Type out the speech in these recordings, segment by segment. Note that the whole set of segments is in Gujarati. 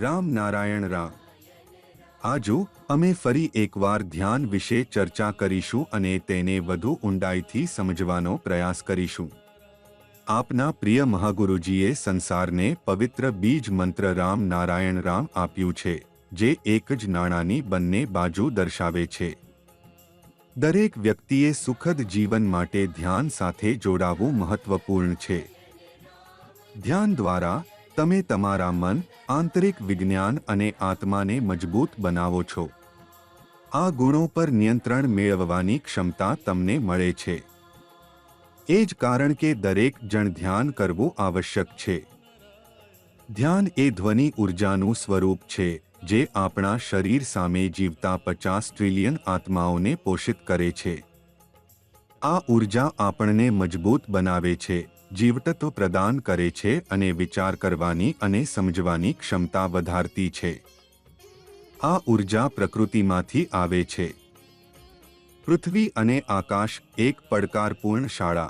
રામ નારાયણ રામ. આજુ અમે ફરી એકવાર ધ્યાન વિશે ચર્ચા કરીશું અને તેને વધુ ઊંડાઈથી સમજવાનો પ્રયાસ કરીશું. આપના પ્રિય મહાગુરુજીએ સંસારને પવિત્ર બીજ મંત્ર રામ નારાયણ રામ આપ્યું છે, જે એક જ નાણાની બંને બાજુ દર્શાવે છે. દરેક વ્યક્તિએ સુખદ જીવન માટે ધ્યાન સાથે જોડાવું મહત્વપૂર્ણ છે. ધ્યાન દ્વારા તમે તમારા મન, આંતરિક વિજ્ઞાન અને આત્માને મજબૂત બનાવો છો. આ ગુણો પર નિયંત્રણ મેળવવાની ક્ષમતા તમને મળે છે. એ જ કારણ કે દરેક જણ ધ્યાન કરવું આવશ્યક છે. ધ્યાન એ ધ્વનિ ઊર્જાનું સ્વરૂપ છે, જે આપણા શરીર સામે જીવતા 50 ટ્રિલિયન આત્માઓને પોષિત કરે છે. આ ઊર્જા આપણને મજબૂત બનાવે છે, જીવતત્વ પ્રદાન કરે છે અને વિચાર કરવાની અને સમજવાની ક્ષમતા વધારતી છે. આ ઊર્જા પ્રકૃતિમાંથી આવે છે. પૃથ્વી અને આકાશ એક પડકારપૂર્ણ શાળા.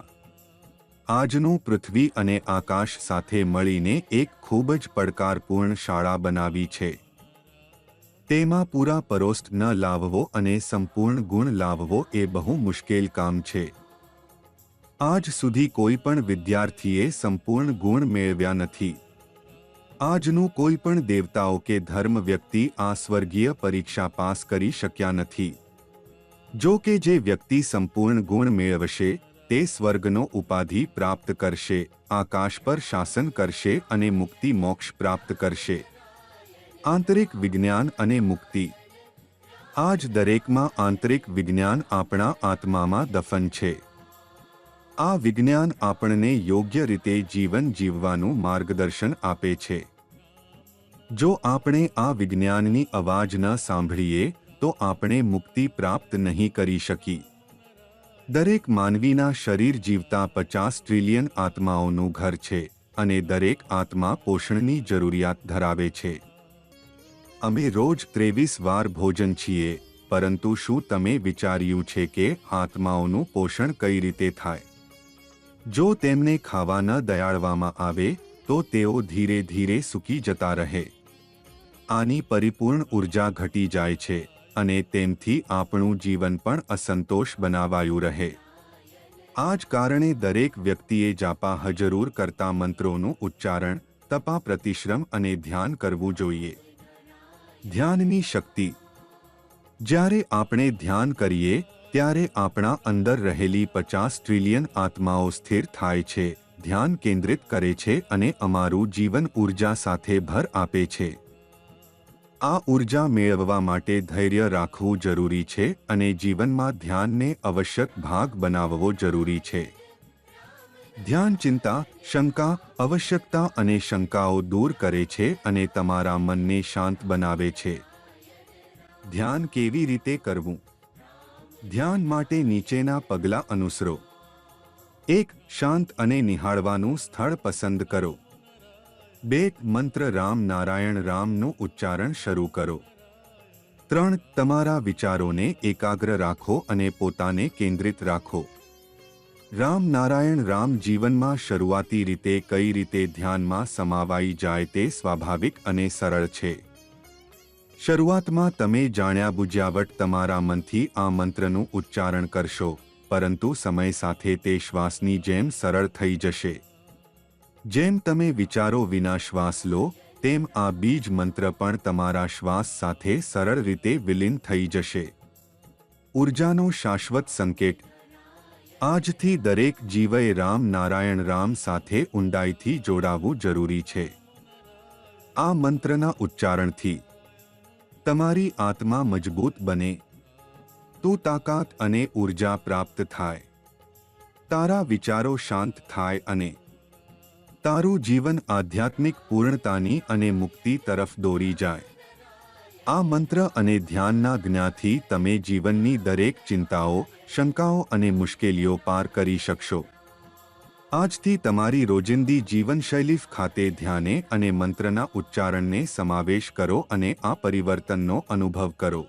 આજનું પૃથ્વી અને આકાશ સાથે મળીને એક ખૂબ જ પડકારપૂર્ણ શાળા બનાવી છે. તેમાં પૂરા પરોષ્ટ ન લાવવો અને સંપૂર્ણ ગુણ લાવવો એ બહુ મુશ્કેલ કામ છે. આજ સુધી કોઈ પણ વિદ્યાર્થીએ સંપૂર્ણ ગુણ મેળવ્યા નથી. આજનું કોઈ પણ દેવતાઓ કે ધર્મ વ્યક્તિ આ સ્વર્ગીય પરીક્ષા પાસ કરી શક્યા નથી. જો કે જે વ્યક્તિ સંપૂર્ણ ગુણ મેળવશે તે સ્વર્ગનો ઉપાધિ પ્રાપ્ત કરશે, આકાશ પર શાસન કરશે અને મુક્તિ મોક્ષ પ્રાપ્ત કરશે. આંતરિક વિજ્ઞાન અને મુક્તિ. આજ દરેકમાં આંતરિક વિજ્ઞાન આપણા આત્મામાં દફન છે. આ વિજ્ઞાન આપણને યોગ્ય રીતે જીવન જીવવાનું માર્ગદર્શન આપે છે. જો આપણે આ વિજ્ઞાનની અવાજ ન સાંભળીએ તો આપણે મુક્તિ પ્રાપ્ત નહીં કરી શકી. દરેક માનવીના શરીર જીવતા 50 ટ્રિલિયન આત્માઓનું ઘર છે અને દરેક આત્મા પોષણની જરૂરિયાત ધરાવે છે. અમે રોજ 23 વાર ભોજન છીએ, પરંતુ શું તમે વિચાર્યું છે કે આત્માઓનું પોષણ કઈ રીતે થાય? જો તેમને ખાવા ન દયાળવામાં આવે તો તેઓ ધીરે ધીરે સૂકી જતા રહે. આની પરિપૂર્ણ ઊર્જા ઘટી જાય છે અને તેમથી આપણું જીવન પણ અસંતોષ બનાવાયું રહે. આ જ કારણે દરેક વ્યક્તિએ જાપા હજરૂર કરતા મંત્રોનું ઉચ્ચારણ, તપા પ્રતિશ્રમ અને ધ્યાન કરવું જોઈએ. ધ્યાનની શક્તિ. જ્યારે આપણે ધ્યાન કરીએ ત્યારે આપણા અંદર રહેલી 50 ટ્રિલિયન આત્માઓ સ્થિર થાય છે, ધ્યાન કેન્દ્રિત કરે છે અને અમારું જીવન ઊર્જા સાથે ભર આપે છે. આ ઊર્જા મેળવવા માટે ધૈર્ય રાખવું જરૂરી છે અને જીવનમાં ધ્યાનને આવશ્યક ભાગ બનાવવો જરૂરી છે. ધ્યાન ચિંતા, શંકા, આવશ્યકતા અને શંકાઓ દૂર કરે છે અને તમારા મનને શાંત બનાવે છે. ધ્યાન કેવી રીતે કરવું? ધ્યાન માટે નીચેના પગલાં અનુસરો. 1. શાંત અને નિહાળવાનું સ્થળ પસંદ કરો. 2. મંત્ર રામ નારાયણ રામનું ઉચ્ચારણ શરૂ કરો. 3. તમારા વિચારોને એકાગ્ર રાખો અને પોતાને કેન્દ્રિત રાખો. રામ નારાયણ રામ જીવનમાં શરૂઆતી રીતે કઈ રીતે ધ્યાનમાં સમાવાઈ જાય તે સ્વાભાવિક અને સરળ છે. શરૂઆતમાં તમે જાણ્યા બુજ્યાવટ તમારા મનથી આ મંત્રનું ઉચ્ચારણ કરશો, પરંતુ સમય સાથે તે શ્વાસની જેમ સરળ થઈ જશે. જેમ તમે વિચારો વિના શ્વાસ લો, તેમ આ બીજ મંત્ર પણ તમારા શ્વાસ સાથે સરળ રીતે વિલીન થઈ જશે. ઊર્જાનો શાશ્વત સંકેત. આજથી દરેક જીવએ રામ નારાયણ રામ સાથે ઊંડાઈથી જોડાવું જરૂરી છે. આ મંત્રના ઉચ્ચારણથી તમારી આત્મા મજબૂત બને. તું તાકાત અને ઊર્જા પ્રાપ્ત થાય. તારા વિચારો શાંત થાય અને તારું જીવન આધ્યાત્મિક પૂર્ણતાની અને મુક્તિ તરફ દોરી જાય. આ મંત્ર અને ધ્યાનના જ્ઞાનથી તમે જીવનની દરેક ચિંતાઓ, શંકાઓ અને મુશ્કેલીઓ પાર કરી શકશો. આજથી તમારી રોજિંદી જીવનશૈલી ખાતે ધ્યાને અને મંત્રના ઉચ્ચારણને સમાવેશ કરો અને આ પરિવર્તનનો અનુભવ કરો.